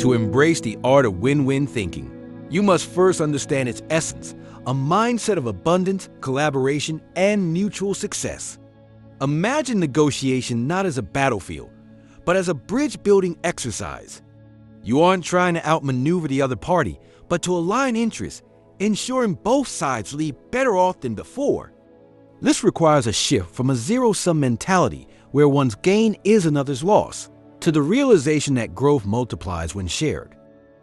To embrace the art of win-win thinking, you must first understand its essence, a mindset of abundance, collaboration, and mutual success. Imagine negotiation not as a battlefield, but as a bridge-building exercise. You aren't trying to outmaneuver the other party, but to align interests, ensuring both sides leave better off than before. This requires a shift from a zero-sum mentality where one's gain is another's loss, to the realization that growth multiplies when shared.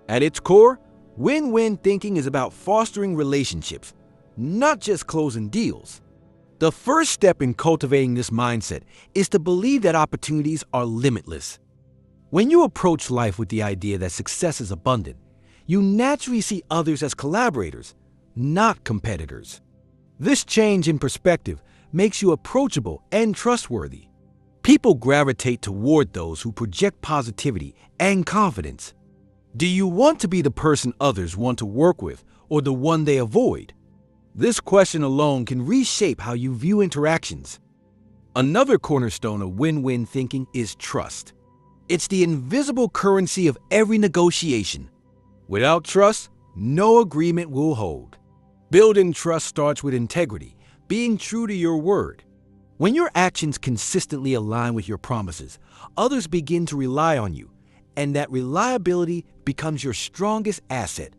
At its core, win-win thinking is about fostering relationships, not just closing deals. The first step in cultivating this mindset is to believe that opportunities are limitless. When you approach life with the idea that success is abundant, you naturally see others as collaborators, not competitors. This change in perspective makes you approachable and trustworthy. People gravitate toward those who project positivity and confidence. Do you want to be the person others want to work with or the one they avoid? This question alone can reshape how you view interactions. Another cornerstone of win-win thinking is trust. It's the invisible currency of every negotiation. Without trust, no agreement will hold. Building trust starts with integrity, being true to your word. When your actions consistently align with your promises, others begin to rely on you, and that reliability becomes your strongest asset.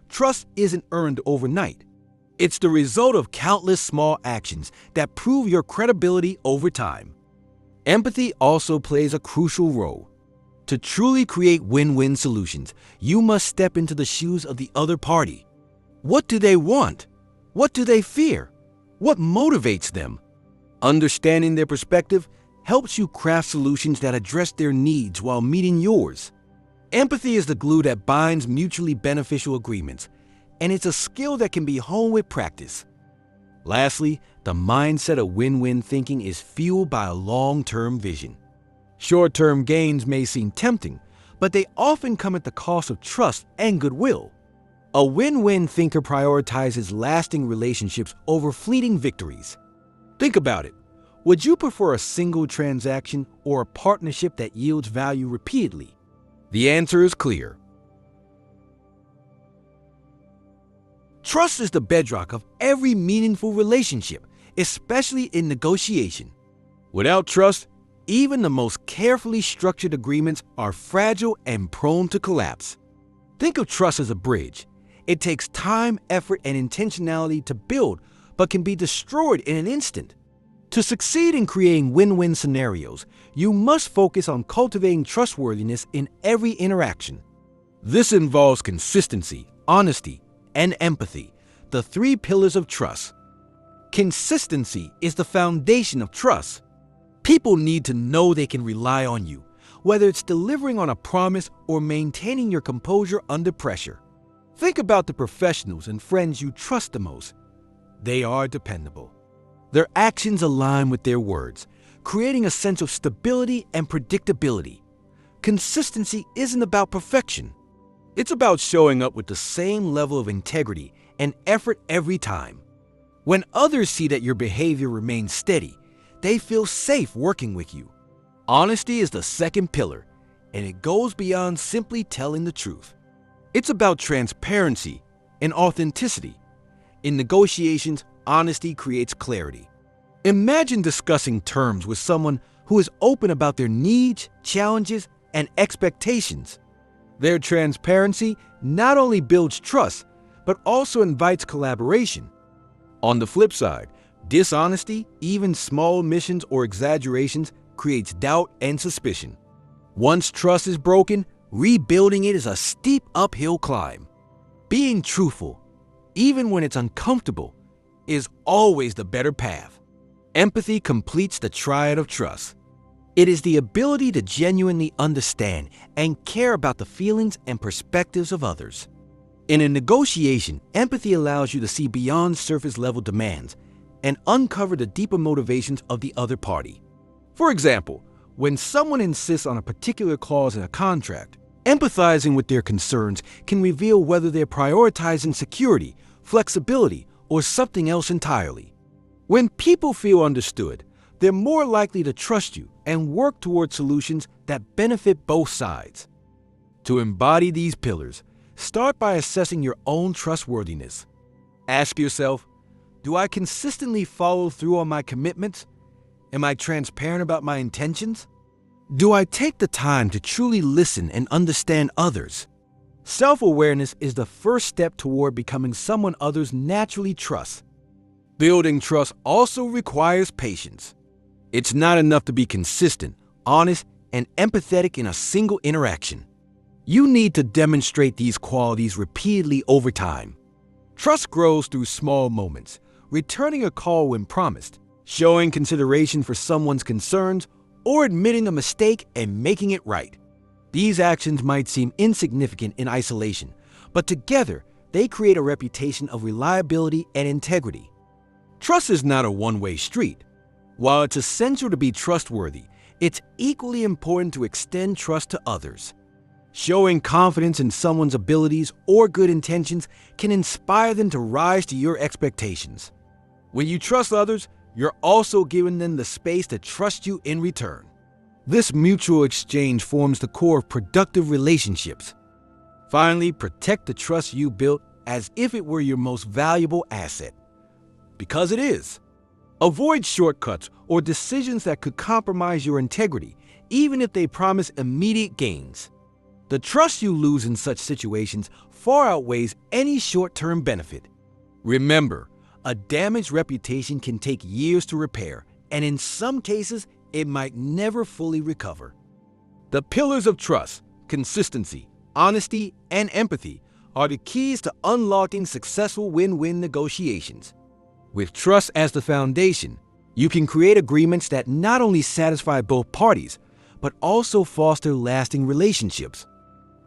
Trust isn't earned overnight. It's the result of countless small actions that prove your credibility over time. Empathy also plays a crucial role. To truly create win-win solutions, you must step into the shoes of the other party. What do they want? What do they fear? What motivates them? Understanding their perspective helps you craft solutions that address their needs while meeting yours. Empathy is the glue that binds mutually beneficial agreements, and it's a skill that can be honed with practice. Lastly, the mindset of win-win thinking is fueled by a long-term vision. Short-term gains may seem tempting, but they often come at the cost of trust and goodwill. A win-win thinker prioritizes lasting relationships over fleeting victories. Think about it. Would you prefer a single transaction or a partnership that yields value repeatedly? The answer is clear. Trust is the bedrock of every meaningful relationship, especially in negotiation. Without trust, even the most carefully structured agreements are fragile and prone to collapse. Think of trust as a bridge. It takes time, effort, and intentionality to build, but can be destroyed in an instant. To succeed in creating win-win scenarios, you must focus on cultivating trustworthiness in every interaction. This involves consistency, honesty, and empathy, the three pillars of trust. Consistency is the foundation of trust. People need to know they can rely on you, whether it's delivering on a promise or maintaining your composure under pressure. Think about the professionals and friends you trust the most. They are dependable. Their actions align with their words, creating a sense of stability and predictability. Consistency isn't about perfection. It's about showing up with the same level of integrity and effort every time. When others see that your behavior remains steady, they feel safe working with you. Honesty is the second pillar, and it goes beyond simply telling the truth. It's about transparency and authenticity. In negotiations, honesty creates clarity. Imagine discussing terms with someone who is open about their needs, challenges, and expectations. Their transparency not only builds trust, but also invites collaboration. On the flip side, dishonesty, even small omissions or exaggerations, creates doubt and suspicion. Once trust is broken, rebuilding it is a steep uphill climb. Being truthful, even when it's uncomfortable, is always the better path. Empathy completes the triad of trust. It is the ability to genuinely understand and care about the feelings and perspectives of others. In a negotiation, empathy allows you to see beyond surface-level demands and uncover the deeper motivations of the other party. For example, when someone insists on a particular clause in a contract, empathizing with their concerns can reveal whether they're prioritizing security, flexibility, or something else entirely. When people feel understood, they're more likely to trust you and work toward solutions that benefit both sides. To embody these pillars, start by assessing your own trustworthiness. Ask yourself, do I consistently follow through on my commitments? Am I transparent about my intentions? Do I take the time to truly listen and understand others? Self-awareness is the first step toward becoming someone others naturally trust. Building trust also requires patience. It's not enough to be consistent, honest, and empathetic in a single interaction. You need to demonstrate these qualities repeatedly over time. Trust grows through small moments, returning a call when promised, showing consideration for someone's concerns, or admitting a mistake and making it right. These actions might seem insignificant in isolation, but together they create a reputation of reliability and integrity. Trust is not a one-way street. While it's essential to be trustworthy, it's equally important to extend trust to others. Showing confidence in someone's abilities or good intentions can inspire them to rise to your expectations. When you trust others, you're also giving them the space to trust you in return. This mutual exchange forms the core of productive relationships. Finally, protect the trust you built as if it were your most valuable asset. Because it is. Avoid shortcuts or decisions that could compromise your integrity, even if they promise immediate gains. The trust you lose in such situations far outweighs any short-term benefit. Remember, a damaged reputation can take years to repair, and in some cases, it might never fully recover. The pillars of trust, consistency, honesty, and empathy are the keys to unlocking successful win-win negotiations. With trust as the foundation, you can create agreements that not only satisfy both parties, but also foster lasting relationships.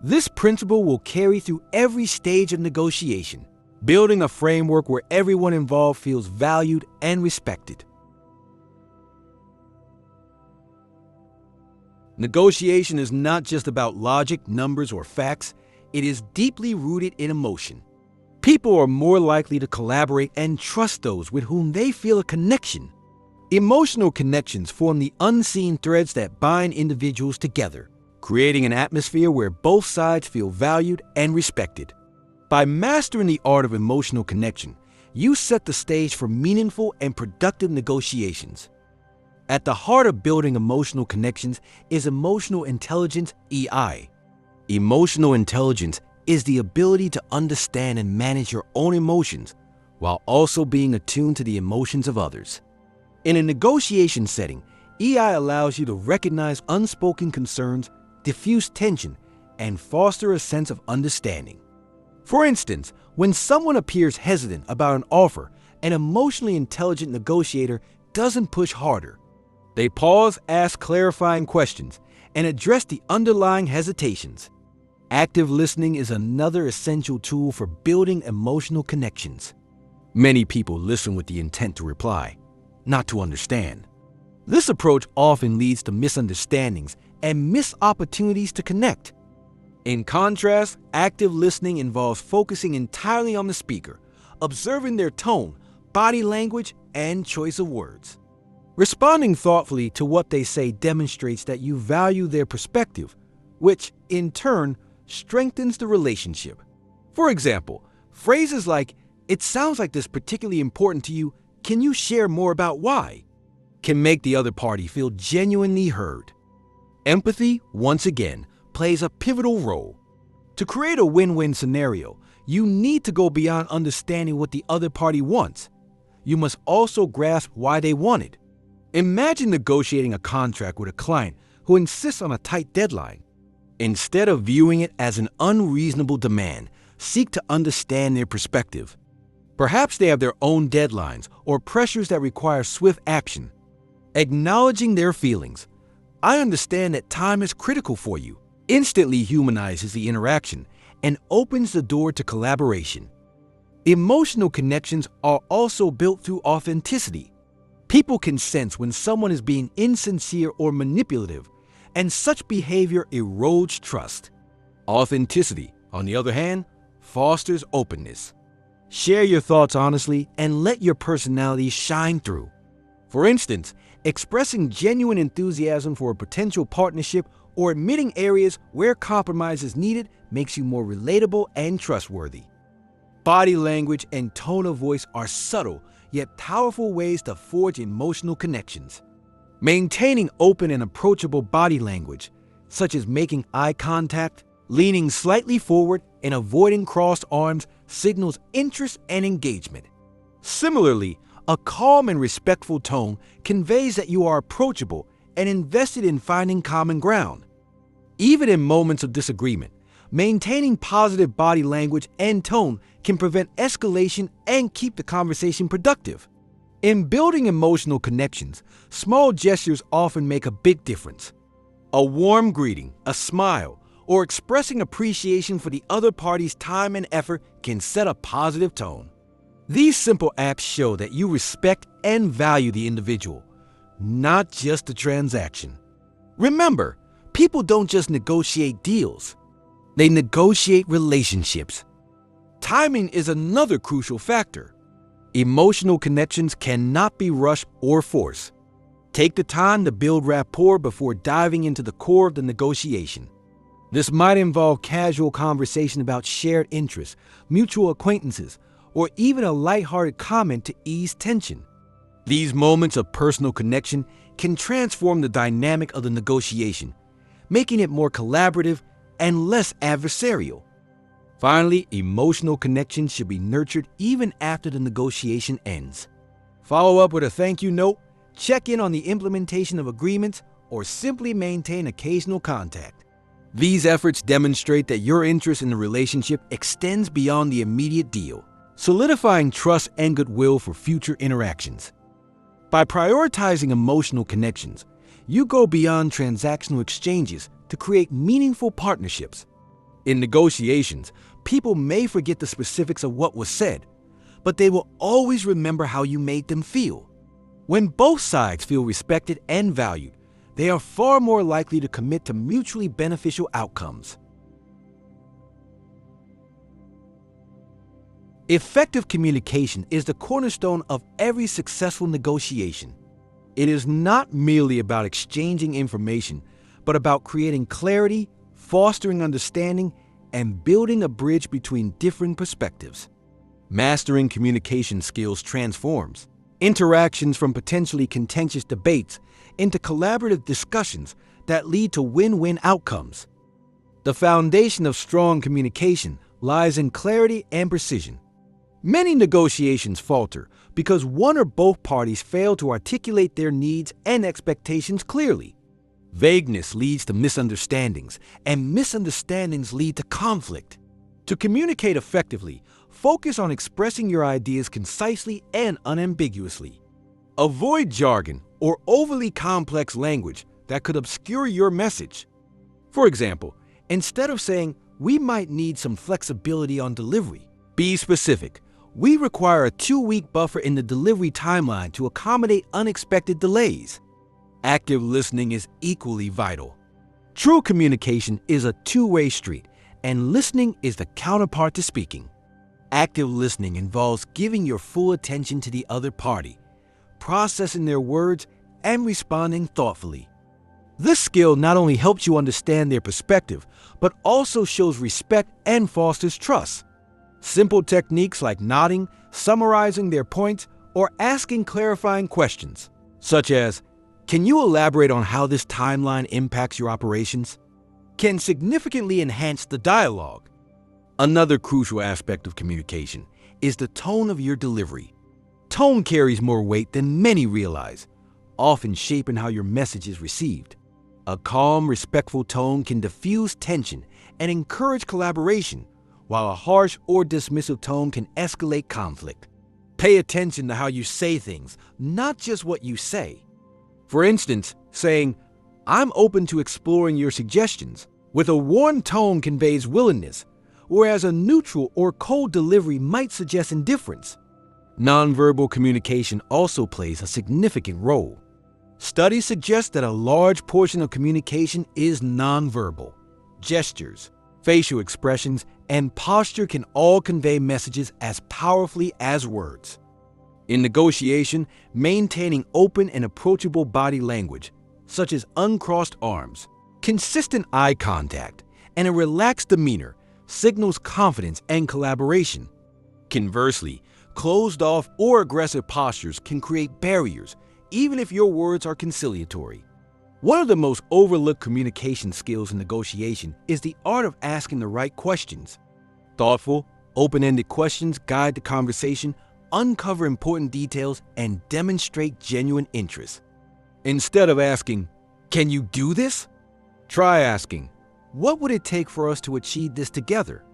This principle will carry through every stage of negotiation, building a framework where everyone involved feels valued and respected. Negotiation is not just about logic, numbers, or facts. It is deeply rooted in emotion. People are more likely to collaborate and trust those with whom they feel a connection. Emotional connections form the unseen threads that bind individuals together, creating an atmosphere where both sides feel valued and respected. By mastering the art of emotional connection, you set the stage for meaningful and productive negotiations. At the heart of building emotional connections is emotional intelligence, EI. Emotional intelligence is the ability to understand and manage your own emotions while also being attuned to the emotions of others. In a negotiation setting, EI allows you to recognize unspoken concerns, diffuse tension, and foster a sense of understanding. For instance, when someone appears hesitant about an offer, an emotionally intelligent negotiator doesn't push harder. They pause, ask clarifying questions, and address the underlying hesitations. Active listening is another essential tool for building emotional connections. Many people listen with the intent to reply, not to understand. This approach often leads to misunderstandings and missed opportunities to connect. In contrast, active listening involves focusing entirely on the speaker, observing their tone, body language, and choice of words. Responding thoughtfully to what they say demonstrates that you value their perspective, which, in turn, strengthens the relationship. For example, phrases like, "It sounds like this is particularly important to you, can you share more about why?" can make the other party feel genuinely heard. Empathy, once again, plays a pivotal role. To create a win-win scenario, you need to go beyond understanding what the other party wants. You must also grasp why they want it. Imagine negotiating a contract with a client who insists on a tight deadline. Instead of viewing it as an unreasonable demand, seek to understand their perspective. Perhaps they have their own deadlines or pressures that require swift action. Acknowledging their feelings, "I understand that time is critical for you," instantly humanizes the interaction and opens the door to collaboration. Emotional connections are also built through authenticity. People can sense when someone is being insincere or manipulative, and such behavior erodes trust. Authenticity, on the other hand, fosters openness. Share your thoughts honestly and let your personality shine through. For instance, expressing genuine enthusiasm for a potential partnership or admitting areas where compromise is needed makes you more relatable and trustworthy. Body language and tone of voice are subtle yet powerful ways to forge emotional connections. Maintaining open and approachable body language, such as making eye contact, leaning slightly forward, and avoiding crossed arms, signals interest and engagement. Similarly, a calm and respectful tone conveys that you are approachable and invested in finding common ground. Even in moments of disagreement, maintaining positive body language and tone can prevent escalation and keep the conversation productive. In building emotional connections, small gestures often make a big difference. A warm greeting, a smile, or expressing appreciation for the other party's time and effort can set a positive tone. These simple acts show that you respect and value the individual, not just the transaction. Remember, people don't just negotiate deals, they negotiate relationships. Timing is another crucial factor. Emotional connections cannot be rushed or forced. Take the time to build rapport before diving into the core of the negotiation. This might involve casual conversation about shared interests, mutual acquaintances, or even a lighthearted comment to ease tension. These moments of personal connection can transform the dynamic of the negotiation, making it more collaborative and less adversarial. Finally, emotional connection should be nurtured even after the negotiation ends. Follow up with a thank you note, check in on the implementation of agreements, or simply maintain occasional contact. These efforts demonstrate that your interest in the relationship extends beyond the immediate deal, solidifying trust and goodwill for future interactions. By prioritizing emotional connections, you go beyond transactional exchanges to create meaningful partnerships. In negotiations, people may forget the specifics of what was said, but they will always remember how you made them feel. When both sides feel respected and valued, they are far more likely to commit to mutually beneficial outcomes. Effective communication is the cornerstone of every successful negotiation. It is not merely about exchanging information, but about creating clarity, fostering understanding, and building a bridge between different perspectives. Mastering communication skills transforms interactions from potentially contentious debates into collaborative discussions that lead to win-win outcomes. The foundation of strong communication lies in clarity and precision. Many negotiations falter because one or both parties fail to articulate their needs and expectations clearly. Vagueness leads to misunderstandings, and misunderstandings lead to conflict. To communicate effectively, focus on expressing your ideas concisely and unambiguously. Avoid jargon or overly complex language that could obscure your message. For example, instead of saying, "We might need some flexibility on delivery," be specific. "We require a 2-week buffer in the delivery timeline to accommodate unexpected delays." Active listening is equally vital. True communication is a two-way street, and listening is the counterpart to speaking. Active listening involves giving your full attention to the other party, processing their words, and responding thoughtfully. This skill not only helps you understand their perspective, but also shows respect and fosters trust. Simple techniques like nodding, summarizing their points, or asking clarifying questions, such as, "Can you elaborate on how this timeline impacts your operations?" can significantly enhance the dialogue. Another crucial aspect of communication is the tone of your delivery. Tone carries more weight than many realize, often shaping how your message is received. A calm, respectful tone can diffuse tension and encourage collaboration, while a harsh or dismissive tone can escalate conflict. Pay attention to how you say things, not just what you say. For instance, saying, "I'm open to exploring your suggestions," with a warm tone conveys willingness, whereas a neutral or cold delivery might suggest indifference. Nonverbal communication also plays a significant role. Studies suggest that a large portion of communication is nonverbal. Gestures, facial expressions, and posture can all convey messages as powerfully as words. In negotiation, maintaining open and approachable body language, such as uncrossed arms, Consistent eye contact and a relaxed demeanor signals confidence and collaboration. Conversely, closed-off or aggressive postures can create barriers, even if your words are conciliatory. One of the most overlooked communication skills in negotiation is the art of asking the right questions. Thoughtful, open-ended questions guide the conversation, uncover important details, and demonstrate genuine interest. Instead of asking, "Can you do this?" try asking, "What would it take for us to achieve this together?"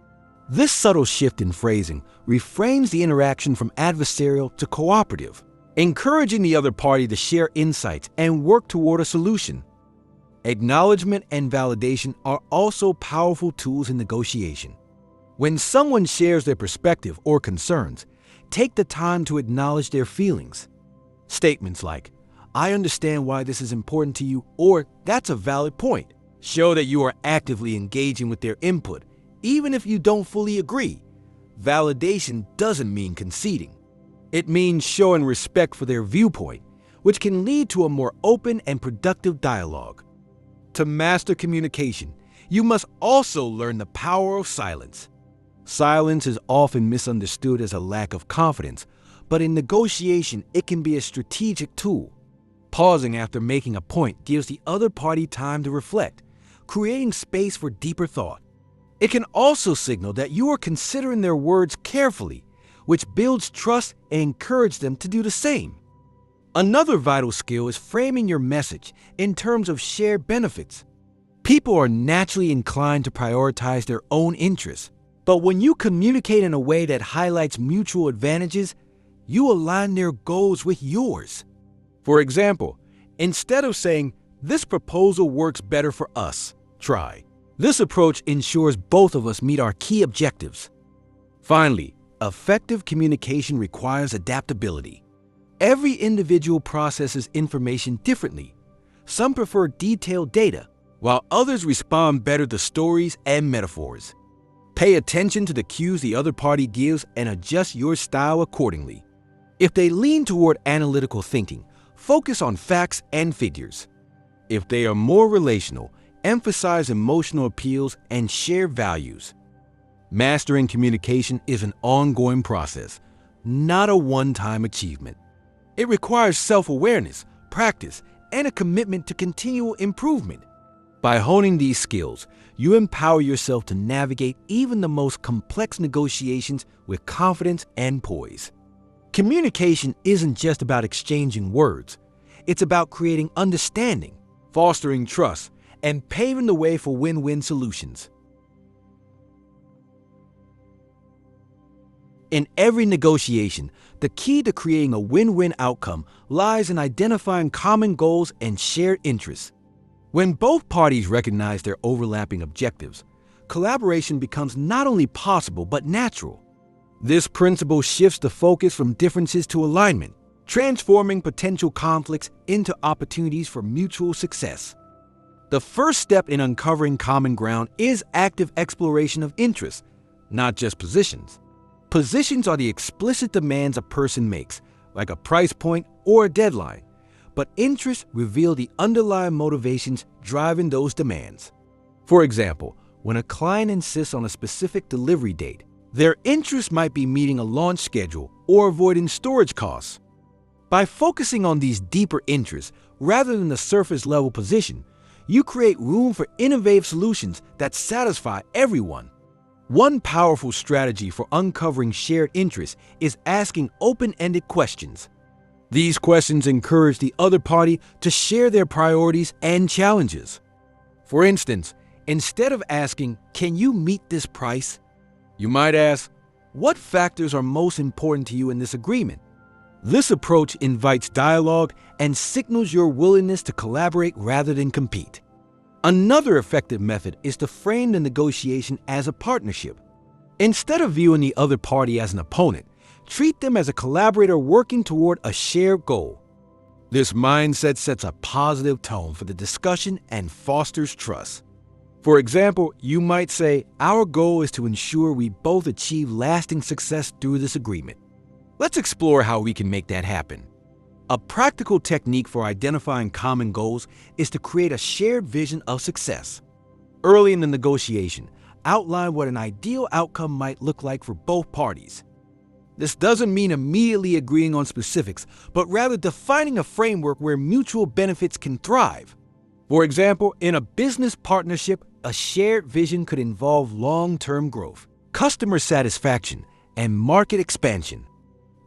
This subtle shift in phrasing reframes the interaction from adversarial to cooperative, encouraging the other party to share insights and work toward a solution. Acknowledgement and validation are also powerful tools in negotiation. When someone shares their perspective or concerns, take the time to acknowledge their feelings. Statements like, "I understand why this is important to you," or "That's a valid point," show that you are actively engaging with their input, even if you don't fully agree. Validation doesn't mean conceding. It means showing respect for their viewpoint, which can lead to a more open and productive dialogue. To master communication, you must also learn the power of silence. Silence is often misunderstood as a lack of confidence, but in negotiation, it can be a strategic tool. Pausing after making a point gives the other party time to reflect, creating space for deeper thought. It can also signal that you are considering their words carefully, which builds trust and encourages them to do the same. Another vital skill is framing your message in terms of shared benefits. People are naturally inclined to prioritize their own interests, but when you communicate in a way that highlights mutual advantages, you align their goals with yours. For example, instead of saying, "This proposal works better for us," try, "This approach ensures both of us meet our key objectives." Finally, effective communication requires adaptability. Every individual processes information differently. Some prefer detailed data, while others respond better to stories and metaphors. Pay attention to the cues the other party gives and adjust your style accordingly. If they lean toward analytical thinking, focus on facts and figures. If they are more relational, emphasize emotional appeals and share values. Mastering communication is an ongoing process, not a one-time achievement. It requires self-awareness, practice, and a commitment to continual improvement. By honing these skills, you empower yourself to navigate even the most complex negotiations with confidence and poise. Communication isn't just about exchanging words. It's about creating understanding, fostering trust, and paving the way for win-win solutions. In every negotiation, the key to creating a win-win outcome lies in identifying common goals and shared interests. When both parties recognize their overlapping objectives, collaboration becomes not only possible but natural. This principle shifts the focus from differences to alignment, transforming potential conflicts into opportunities for mutual success. The first step in uncovering common ground is active exploration of interests, not just positions. Positions are the explicit demands a person makes, like a price point or a deadline. But interests reveal the underlying motivations driving those demands. For example, when a client insists on a specific delivery date, their interest might be meeting a launch schedule or avoiding storage costs. By focusing on these deeper interests rather than the surface-level position, you create room for innovative solutions that satisfy everyone. One powerful strategy for uncovering shared interests is asking open-ended questions. These questions encourage the other party to share their priorities and challenges. For instance, instead of asking, "Can you meet this price?" you might ask, "What factors are most important to you in this agreement?" This approach invites dialogue and signals your willingness to collaborate rather than compete. Another effective method is to frame the negotiation as a partnership. Instead of viewing the other party as an opponent, treat them as a collaborator working toward a shared goal. This mindset sets a positive tone for the discussion and fosters trust. For example, you might say, "Our goal is to ensure we both achieve lasting success through this agreement. Let's explore how we can make that happen." A practical technique for identifying common goals is to create a shared vision of success. Early in the negotiation, outline what an ideal outcome might look like for both parties. This doesn't mean immediately agreeing on specifics, but rather defining a framework where mutual benefits can thrive. For example, in a business partnership, a shared vision could involve long-term growth, customer satisfaction, and market expansion.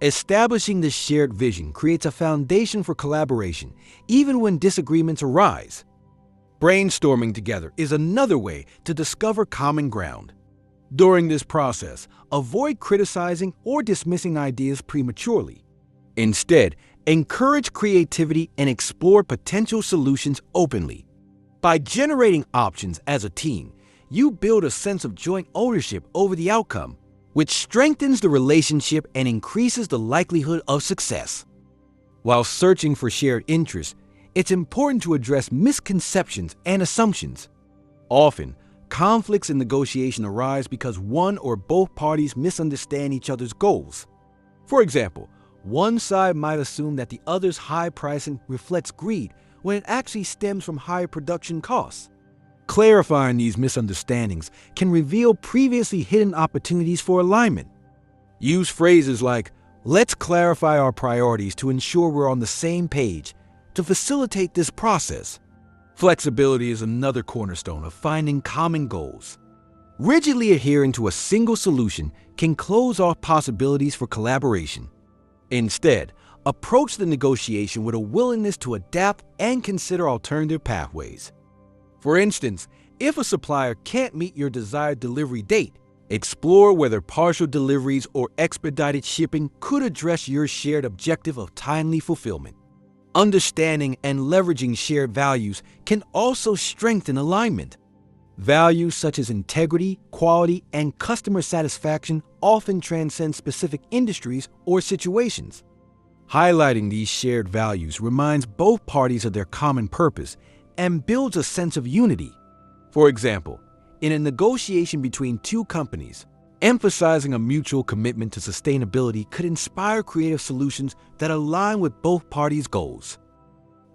Establishing this shared vision creates a foundation for collaboration, even when disagreements arise. Brainstorming together is another way to discover common ground. During this process, avoid criticizing or dismissing ideas prematurely. Instead, encourage creativity and explore potential solutions openly. By generating options as a team, you build a sense of joint ownership over the outcome, which strengthens the relationship and increases the likelihood of success. While searching for shared interests, it's important to address misconceptions and assumptions. Often, conflicts in negotiation arise because one or both parties misunderstand each other's goals. For example, one side might assume that the other's high pricing reflects greed when it actually stems from higher production costs. Clarifying these misunderstandings can reveal previously hidden opportunities for alignment. Use phrases like, "Let's clarify our priorities to ensure we're on the same page," to facilitate this process. Flexibility is another cornerstone of finding common goals. Rigidly adhering to a single solution can close off possibilities for collaboration. Instead, approach the negotiation with a willingness to adapt and consider alternative pathways. For instance, if a supplier can't meet your desired delivery date, explore whether partial deliveries or expedited shipping could address your shared objective of timely fulfillment. Understanding and leveraging shared values can also strengthen alignment. Values such as integrity, quality, and customer satisfaction often transcend specific industries or situations. Highlighting these shared values reminds both parties of their common purpose and builds a sense of unity. For example, in a negotiation between two companies, emphasizing a mutual commitment to sustainability could inspire creative solutions that align with both parties' goals.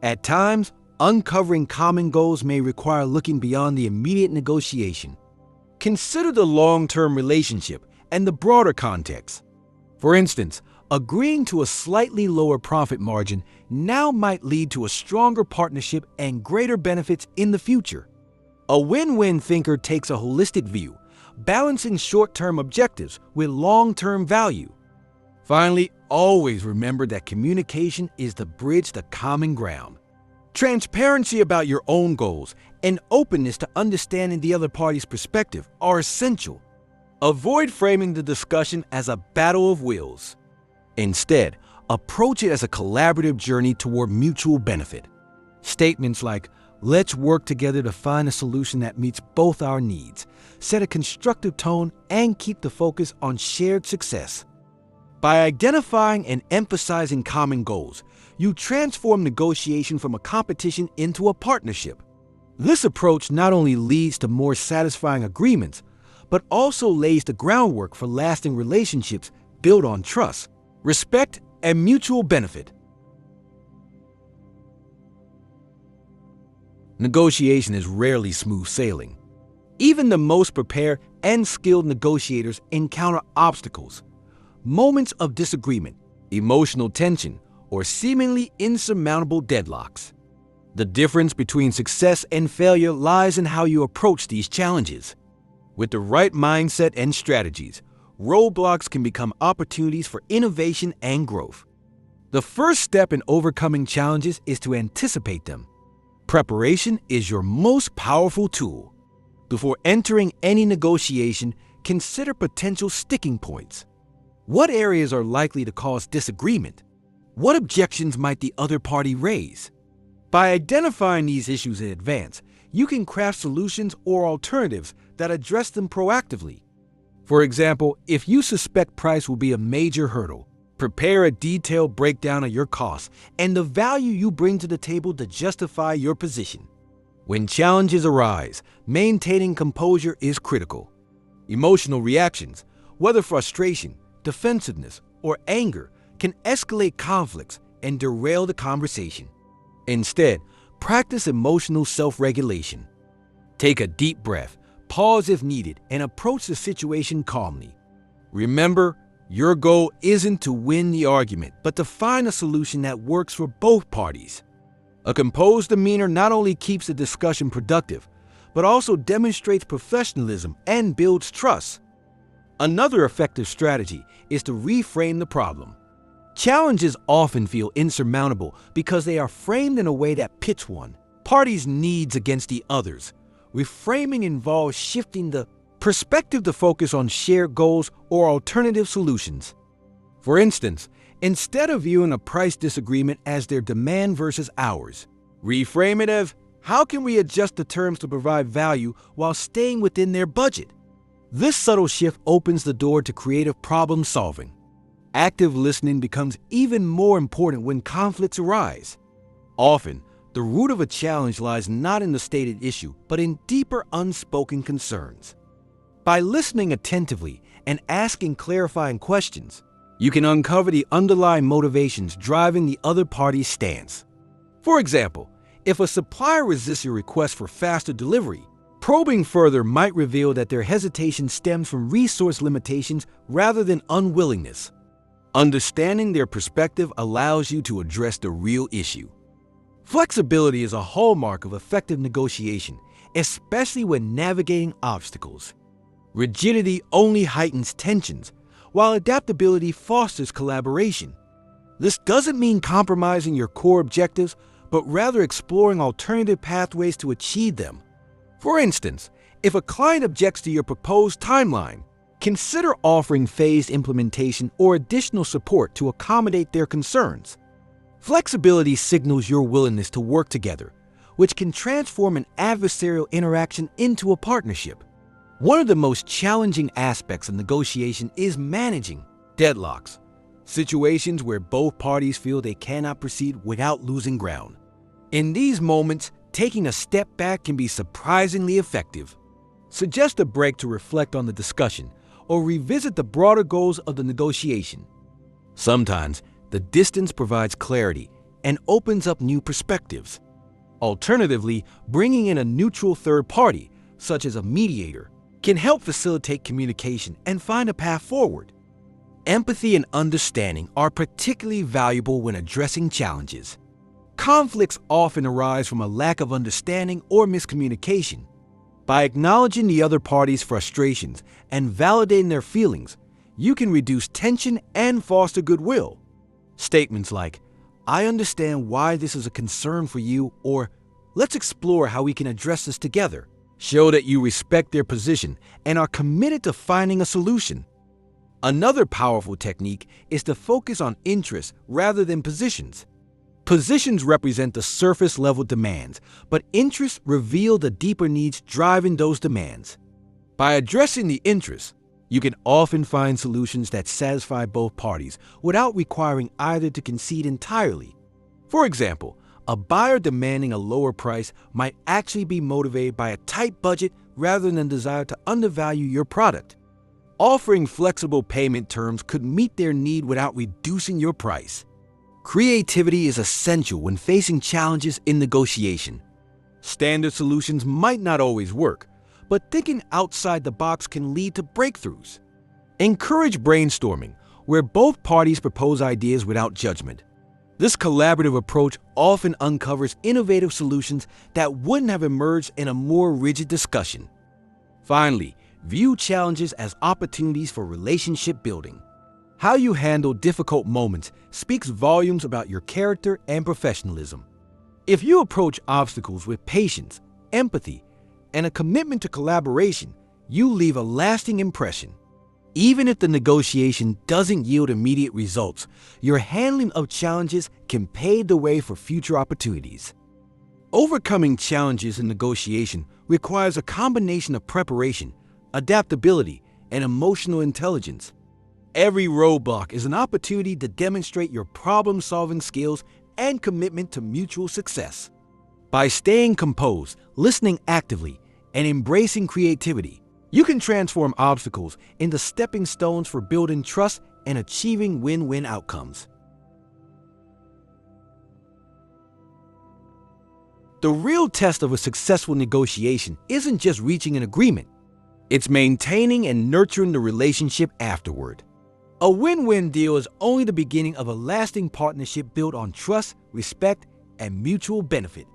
At times, uncovering common goals may require looking beyond the immediate negotiation. Consider the long-term relationship and the broader context. For instance, agreeing to a slightly lower profit margin now might lead to a stronger partnership and greater benefits in the future. A win-win thinker takes a holistic view, balancing short-term objectives with long-term value. Finally, always remember that communication is the bridge to common ground. Transparency about your own goals and openness to understanding the other party's perspective are essential. Avoid framing the discussion as a battle of wills. Instead, approach it as a collaborative journey toward mutual benefit. Statements like, "Let's work together to find a solution that meets both our needs," set a constructive tone and keep the focus on shared success. By identifying and emphasizing common goals, you transform negotiation from a competition into a partnership. This approach not only leads to more satisfying agreements, but also lays the groundwork for lasting relationships built on trust, respect, and mutual benefit. Negotiation is rarely smooth sailing. Even the most prepared and skilled negotiators encounter obstacles, moments of disagreement, emotional tension, or seemingly insurmountable deadlocks. The difference between success and failure lies in how you approach these challenges. With the right mindset and strategies, roadblocks can become opportunities for innovation and growth. The first step in overcoming challenges is to anticipate them. Preparation is your most powerful tool. Before entering any negotiation, consider potential sticking points. What areas are likely to cause disagreement? What objections might the other party raise? By identifying these issues in advance, you can craft solutions or alternatives that address them proactively. For example, if you suspect price will be a major hurdle, prepare a detailed breakdown of your costs and the value you bring to the table to justify your position. When challenges arise, maintaining composure is critical. Emotional reactions, whether frustration, defensiveness, or anger, can escalate conflicts and derail the conversation. Instead, practice emotional self-regulation. Take a deep breath, pause if needed, and approach the situation calmly. Remember, your goal isn't to win the argument, but to find a solution that works for both parties. A composed demeanor not only keeps the discussion productive, but also demonstrates professionalism and builds trust. Another effective strategy is to reframe the problem. Challenges often feel insurmountable because they are framed in a way that pits one party's needs against the others. Reframing involves shifting the perspective to focus on shared goals or alternative solutions. For instance, instead of viewing a price disagreement as their demand versus ours, reframe it as, how can we adjust the terms to provide value while staying within their budget? This subtle shift opens the door to creative problem solving. Active listening becomes even more important when conflicts arise. Often, the root of a challenge lies not in the stated issue, but in deeper unspoken concerns. By listening attentively and asking clarifying questions, you can uncover the underlying motivations driving the other party's stance. For example, if a supplier resists your request for faster delivery, probing further might reveal that their hesitation stems from resource limitations rather than unwillingness. Understanding their perspective allows you to address the real issue. Flexibility is a hallmark of effective negotiation, especially when navigating obstacles. Rigidity only heightens tensions, while adaptability fosters collaboration. This doesn't mean compromising your core objectives, but rather exploring alternative pathways to achieve them. For instance, if a client objects to your proposed timeline, consider offering phased implementation or additional support to accommodate their concerns. Flexibility signals your willingness to work together, which can transform an adversarial interaction into a partnership. One of the most challenging aspects of negotiation is managing deadlocks, situations where both parties feel they cannot proceed without losing ground. In these moments, taking a step back can be surprisingly effective. Suggest a break to reflect on the discussion or revisit the broader goals of the negotiation. Sometimes, the distance provides clarity and opens up new perspectives. Alternatively, bringing in a neutral third party, such as a mediator, can help facilitate communication and find a path forward. Empathy and understanding are particularly valuable when addressing challenges. Conflicts often arise from a lack of understanding or miscommunication. By acknowledging the other party's frustrations and validating their feelings, you can reduce tension and foster goodwill. Statements like, "I understand why this is a concern for you," or "let's explore how we can address this together," show that you respect their position and are committed to finding a solution. Another powerful technique is to focus on interests rather than positions. Positions represent the surface-level demands, but interests reveal the deeper needs driving those demands. By addressing the interests, you can often find solutions that satisfy both parties without requiring either to concede entirely. For example, a buyer demanding a lower price might actually be motivated by a tight budget rather than a desire to undervalue your product. Offering flexible payment terms could meet their need without reducing your price. Creativity is essential when facing challenges in negotiation. Standard solutions might not always work, but thinking outside the box can lead to breakthroughs. Encourage brainstorming, where both parties propose ideas without judgment. This collaborative approach often uncovers innovative solutions that wouldn't have emerged in a more rigid discussion. Finally, view challenges as opportunities for relationship building. How you handle difficult moments speaks volumes about your character and professionalism. If you approach obstacles with patience, empathy, and a commitment to collaboration, you leave a lasting impression. Even if the negotiation doesn't yield immediate results, your handling of challenges can pave the way for future opportunities. Overcoming challenges in negotiation requires a combination of preparation, adaptability, and emotional intelligence. Every roadblock is an opportunity to demonstrate your problem-solving skills and commitment to mutual success. By staying composed, listening actively, and embracing creativity, you can transform obstacles into stepping stones for building trust and achieving win-win outcomes. The real test of a successful negotiation isn't just reaching an agreement. It's maintaining and nurturing the relationship afterward. A win-win deal is only the beginning of a lasting partnership built on trust, respect, and mutual benefit.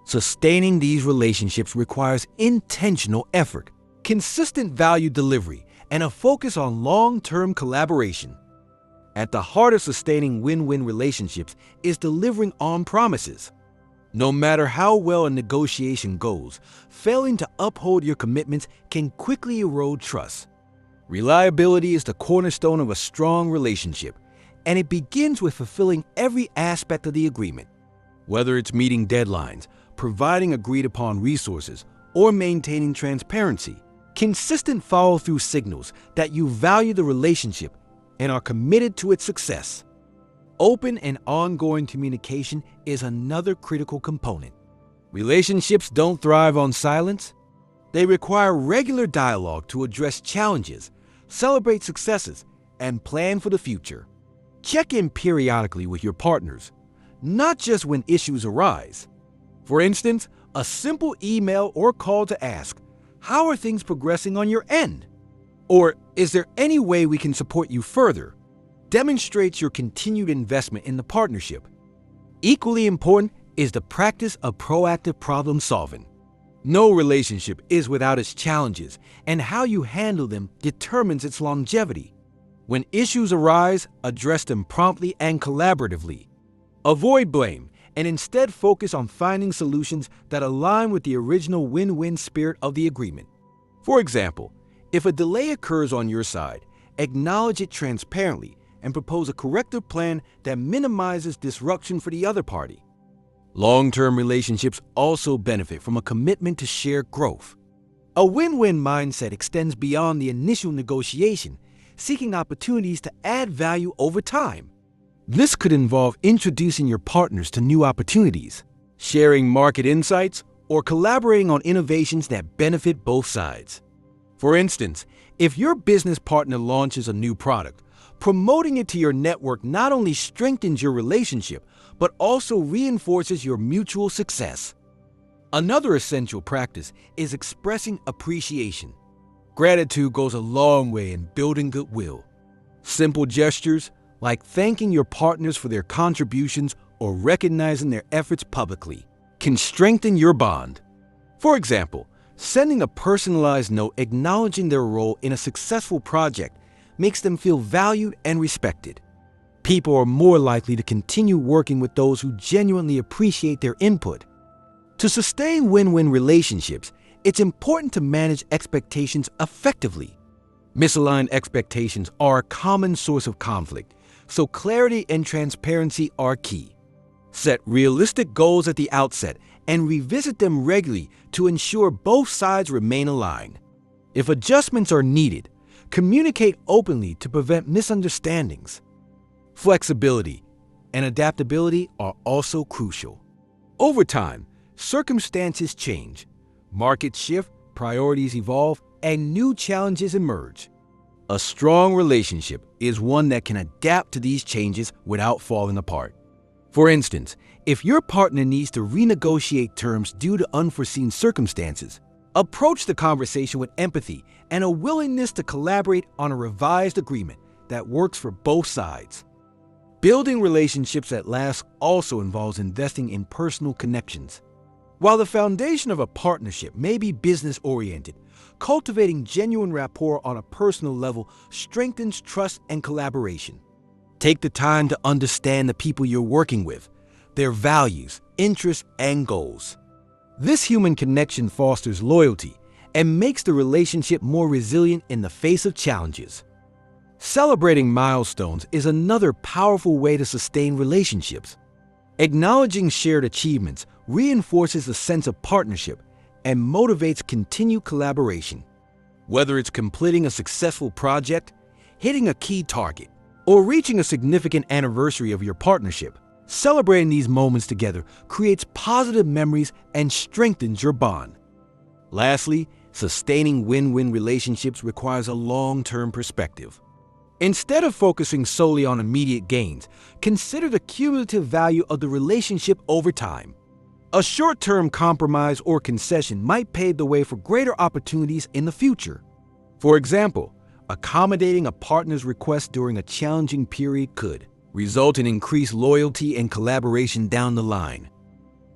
Sustaining these relationships requires intentional effort, consistent value delivery, and a focus on long-term collaboration. At the heart of sustaining win-win relationships is delivering on promises. No matter how well a negotiation goes, failing to uphold your commitments can quickly erode trust. Reliability is the cornerstone of a strong relationship, and it begins with fulfilling every aspect of the agreement. Whether it's meeting deadlines, providing agreed-upon resources, or maintaining transparency, consistent follow-through signals that you value the relationship and are committed to its success. Open and ongoing communication is another critical component. Relationships don't thrive on silence. They require regular dialogue to address challenges, celebrate successes, and plan for the future. Check in periodically with your partners, not just when issues arise. For instance, a simple email or call to ask, "How are things progressing on your end?" Or, "Is there any way we can support you further?" demonstrates your continued investment in the partnership. Equally important is the practice of proactive problem solving. No relationship is without its challenges, and how you handle them determines its longevity. When issues arise, address them promptly and collaboratively. Avoid blame and instead focus on finding solutions that align with the original win-win spirit of the agreement. For example, if a delay occurs on your side, acknowledge it transparently and propose a corrective plan that minimizes disruption for the other party. Long-term relationships also benefit from a commitment to shared growth. A win-win mindset extends beyond the initial negotiation, seeking opportunities to add value over time. This could involve introducing your partners to new opportunities, sharing market insights, or collaborating on innovations that benefit both sides. For instance, if your business partner launches a new product, promoting it to your network not only strengthens your relationship, but also reinforces your mutual success. Another essential practice is expressing appreciation. Gratitude goes a long way in building goodwill. Simple gestures, like thanking your partners for their contributions or recognizing their efforts publicly, can strengthen your bond. For example, sending a personalized note acknowledging their role in a successful project makes them feel valued and respected. People are more likely to continue working with those who genuinely appreciate their input. To sustain win-win relationships, it's important to manage expectations effectively. Misaligned expectations are a common source of conflict, so clarity and transparency are key. Set realistic goals at the outset and revisit them regularly to ensure both sides remain aligned. If adjustments are needed, communicate openly to prevent misunderstandings. Flexibility and adaptability are also crucial. Over time, circumstances change, markets shift, priorities evolve, and new challenges emerge. A strong relationship is one that can adapt to these changes without falling apart. For instance, if your partner needs to renegotiate terms due to unforeseen circumstances, approach the conversation with empathy and a willingness to collaborate on a revised agreement that works for both sides. Building relationships that last also involves investing in personal connections. While the foundation of a partnership may be business-oriented, cultivating genuine rapport on a personal level strengthens trust and collaboration. Take the time to understand the people you're working with, their values, interests, and goals. This human connection fosters loyalty and makes the relationship more resilient in the face of challenges. Celebrating milestones is another powerful way to sustain relationships. Acknowledging shared achievements reinforces a sense of partnership and motivates continued collaboration. Whether it's completing a successful project, hitting a key target, or reaching a significant anniversary of your partnership, celebrating these moments together creates positive memories and strengthens your bond. Lastly, sustaining win-win relationships requires a long-term perspective. Instead of focusing solely on immediate gains, consider the cumulative value of the relationship over time. A short-term compromise or concession might pave the way for greater opportunities in the future. For example, accommodating a partner's request during a challenging period could result in increased loyalty and collaboration down the line.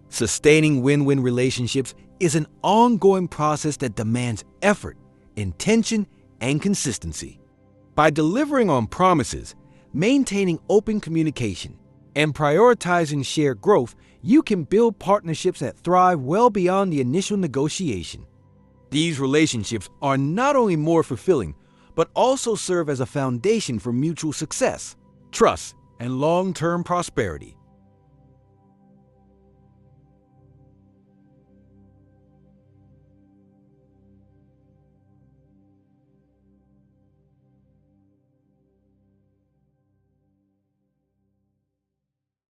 Sustaining win-win relationships is an ongoing process that demands effort, intention, and consistency. By delivering on promises, maintaining open communication, and prioritizing shared growth, you can build partnerships that thrive well beyond the initial negotiation. These relationships are not only more fulfilling, but also serve as a foundation for mutual success, trust, and long-term prosperity.